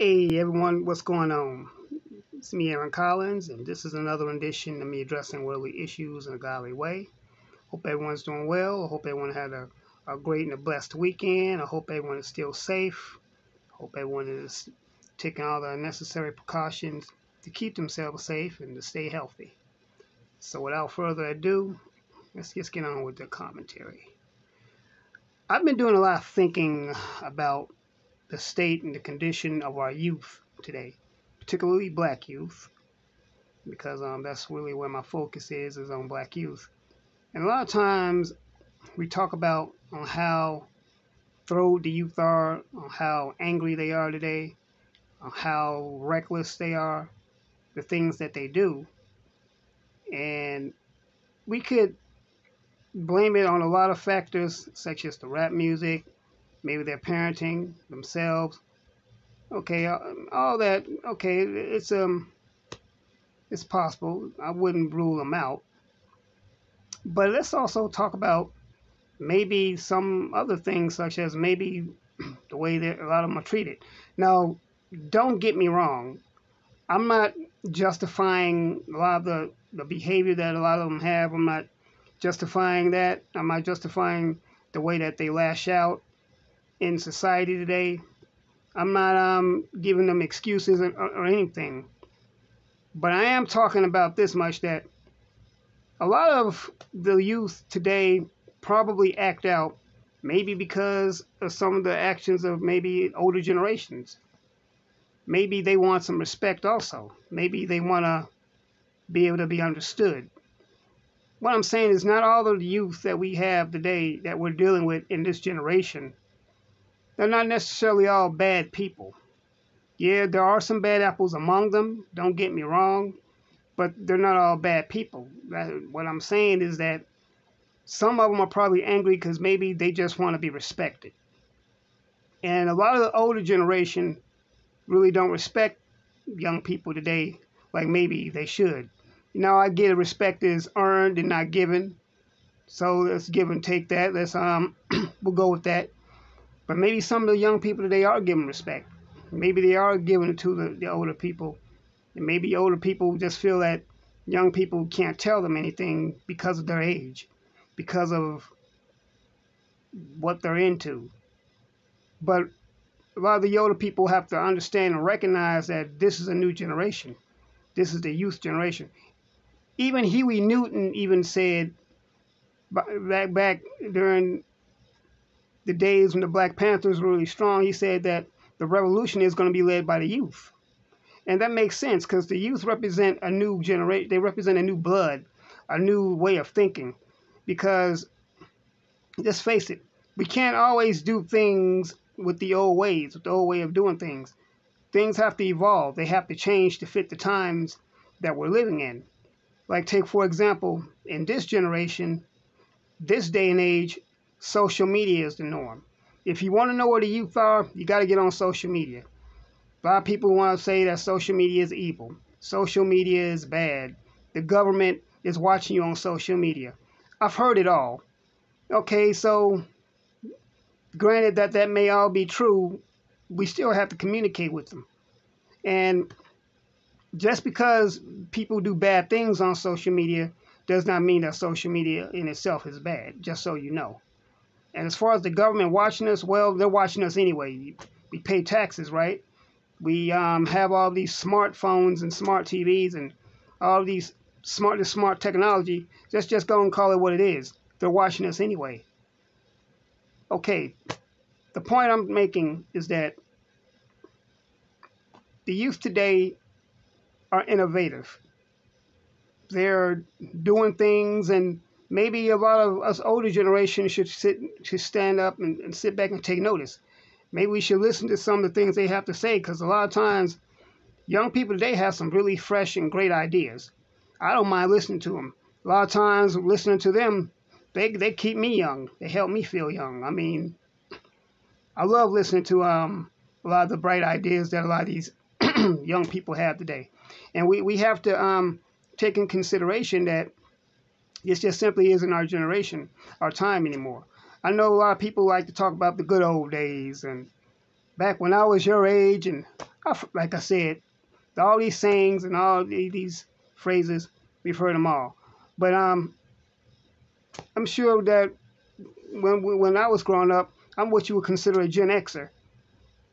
Hey everyone, what's going on? It's me, Aaron Collins, and this is another edition of me addressing worldly issues in a godly way. Hope everyone's doing well. I hope everyone had a great and a blessed weekend. I hope everyone is still safe. Hope everyone is taking all the necessary precautions to keep themselves safe and to stay healthy. So without further ado, let's just get on with the commentary. I've been doing a lot of thinking about the state and the condition of our youth today, particularly black youth, because that's really where my focus is on black youth. And a lot of times we talk about on how thrilled the youth are, on how angry they are today, on how reckless they are, the things that they do. And we could blame it on a lot of factors, such as the rap music, maybe their parenting, themselves. Okay, all that. Okay, it's possible. I wouldn't rule them out. But let's also talk about maybe some other things, such as maybe the way that a lot of them are treated. Now, don't get me wrong. I'm not justifying a lot of the behavior that a lot of them have. I'm not justifying that. I'm not justifying the way that they lash out in society today. I'm not giving them excuses or anything. But I am talking about this much, that a lot of the youth today probably act out, maybe because of some of the actions of maybe older generations. Maybe they want some respect also. Maybe they want to be able to be understood. What I'm saying is, not all of the youth that we have today that we're dealing with in this generation, they're not necessarily all bad people. Yeah, there are some bad apples among them, don't get me wrong, but they're not all bad people. What I'm saying is that some of them are probably angry because maybe they just want to be respected. And a lot of the older generation really don't respect young people today like maybe they should. I get it, respect is earned and not given. So let's give and take that. Let's we'll go with that. But maybe some of the young people today are giving respect. Maybe they are giving it to the older people. And maybe older people just feel that young people can't tell them anything because of their age, because of what they're into. But a lot of the older people have to understand and recognize that this is a new generation. This is the youth generation. Even Huey Newton even said back during the days when the Black Panthers were really strong, he said that the revolution is going to be led by the youth. And that makes sense, because the youth represent a new generation. They represent a new blood, a new way of thinking. Because, let's face it, we can't always do things with the old ways, with the old way of doing things. Things have to evolve. They have to change to fit the times that we're living in. Like, take, for example, in this generation, this day and age, social media is the norm. If you want to know where the youth are, you got to get on social media. A lot of people want to say that social media is evil. Social media is bad. The government is watching you on social media. I've heard it all. Okay, so granted that may all be true, we still have to communicate with them. And just because people do bad things on social media does not mean that social media in itself is bad, just so you know. And as far as the government watching us, well, they're watching us anyway. We pay taxes, right? We have all these smartphones and smart TVs and all these smart technology. Just go and call it what it is. They're watching us anyway. Okay, the point I'm making is that the youth today are innovative. They're doing things, and maybe a lot of us older generations should stand up and sit back and take notice. Maybe we should listen to some of the things they have to say, because a lot of times young people today have some really fresh and great ideas. I don't mind listening to them. A lot of times listening to them, they keep me young. They help me feel young. I mean, I love listening to a lot of the bright ideas that a lot of these young people have today. And we have to take in consideration that this just simply isn't our generation, our time anymore. I know a lot of people like to talk about the good old days and back when I was your age, and like I said, all these sayings and all these phrases, we've heard them all. But I'm sure that when I was growing up, I'm what you would consider a Gen Xer.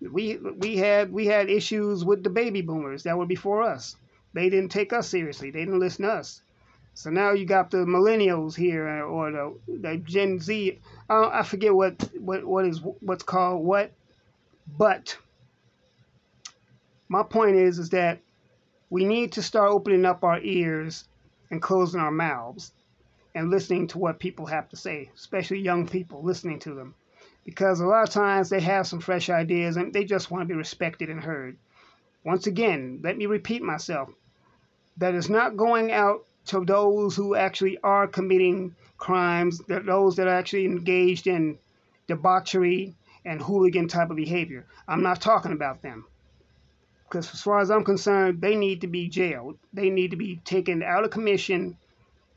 We had issues with the baby boomers that were before us. They didn't take us seriously. They didn't listen to us. So now you got the millennials here, or the Gen Z. I forget what's called what, but my point is that we need to start opening up our ears and closing our mouths and listening to what people have to say, especially young people, listening to them. Because a lot of times they have some fresh ideas and they just want to be respected and heard. Once again, let me repeat myself. That is not going out to those who actually are committing crimes, those that are actually engaged in debauchery and hooligan type of behavior. I'm not talking about them. Because as far as I'm concerned, they need to be jailed. They need to be taken out of commission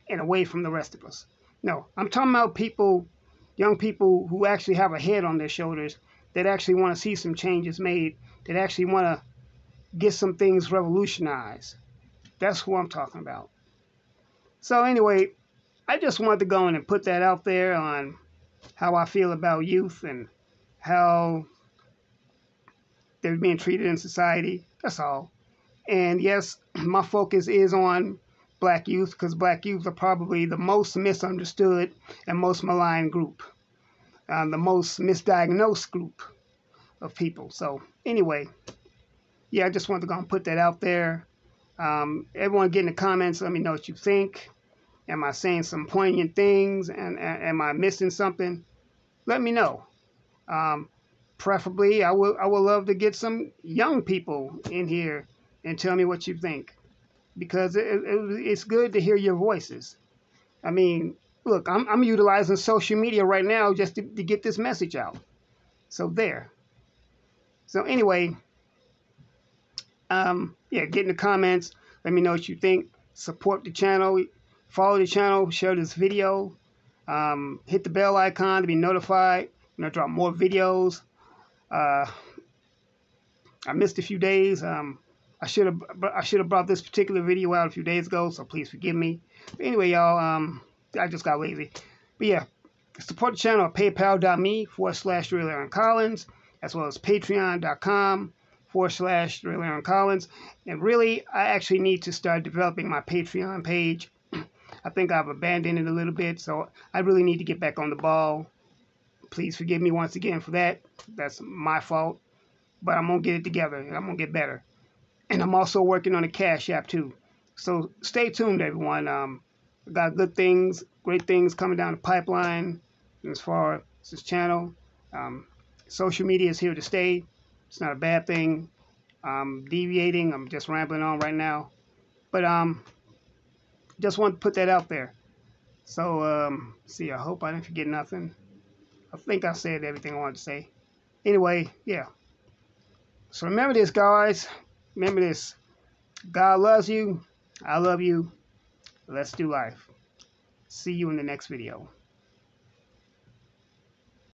and away from the rest of us. No, I'm talking about people, young people who actually have a head on their shoulders, that actually want to see some changes made, that actually want to get some things revolutionized. That's who I'm talking about. So anyway, I just wanted to go in and put that out there on how I feel about youth and how they're being treated in society. That's all. And yes, my focus is on black youth, because black youth are probably the most misunderstood and most maligned group, the most misdiagnosed group of people. So anyway, yeah, I just wanted to go and put that out there. Everyone get in the comments, let me know what you think. Am I saying some poignant things, and am I missing something? Let me know. Preferably, I would love to get some young people in here and tell me what you think, because it's good to hear your voices. I mean, look, I'm utilizing social media right now just to get this message out. So there. So anyway, yeah, get in the comments. Let me know what you think. Support the channel. Follow the channel. Share this video. Hit the bell icon to be notified when I drop more videos. I missed a few days. I should have brought this particular video out a few days ago, so please forgive me. But anyway, y'all, I just got lazy. But yeah, support the channel at paypal.me/RealAaronCollins, as well as patreon.com/RealAaronCollins. And really, I actually need to start developing my Patreon page. I think I've abandoned it a little bit, so I really need to get back on the ball. Please forgive me once again for that. That's my fault. But I'm going to get it together, and I'm going to get better. And I'm also working on a Cash App, too. So stay tuned, everyone. I got good things, great things coming down the pipeline as far as this channel. Social media is here to stay. It's not a bad thing. I'm deviating. I'm just rambling on right now. But just want to put that out there. So, see, I hope I didn't forget nothing. I think I said everything I wanted to say. Anyway, yeah. So remember this, guys. Remember this. God loves you. I love you. Let's do life. See you in the next video.